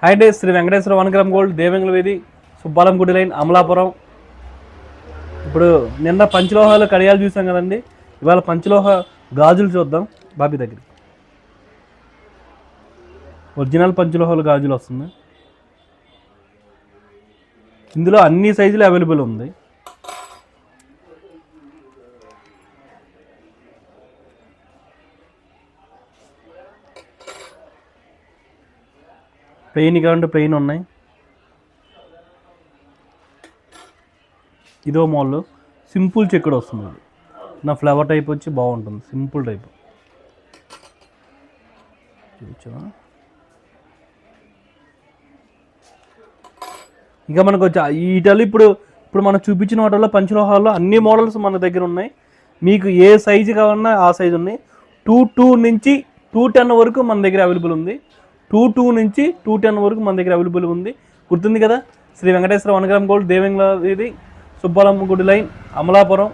Hi డే Sri Venkateswara 1 gram gold Devendra వీధి సుబ్బాలం గుడి లైన్ అమలాపురం. ఇప్పుడు నిన్న పంచలోహాలు కడియాలు చూసాం కదండి, ఇవాళ పంచలోహ గాజులు చూద్దాం. బాబీ దగ్గర ఒరిజినల్ పంచలోహాలు గాజులు వస్తుంది. ఇందులో అన్ని సైజులు అవైలబుల్ ఉంది. ప్లెయిన్ కావాలంటే ప్లెయిన్ ఉన్నాయి. ఇదో మోడల్ సింపుల్ చెక్కుడు వస్తుంది. నా ఫ్లవర్ టైప్ వచ్చి బాగుంటుంది, సింపుల్ టైప్. ఇంకా మనకు వచ్చి వీటిలో ఇప్పుడు మనం చూపించిన వాటిల్లో పంచలోహాల్లో అన్ని మోడల్స్ మన దగ్గర ఉన్నాయి. మీకు ఏ సైజు కావాలన్నా ఆ సైజు ఉన్నాయి. 22 నుంచి 210 వరకు మన దగ్గర అవైలబుల్ ఉంది. 22 నుంచి 210 వరకు మన దగ్గర అవైలబుల్ ఉంది. గుర్తుంది కదా, శ్రీ వెంకటేశ్వర 1 గ్రామ్ గోల్డ్ దేవేంద్ర వీధి సుబ్బాలం గుడి లైన్ అమలాపురం.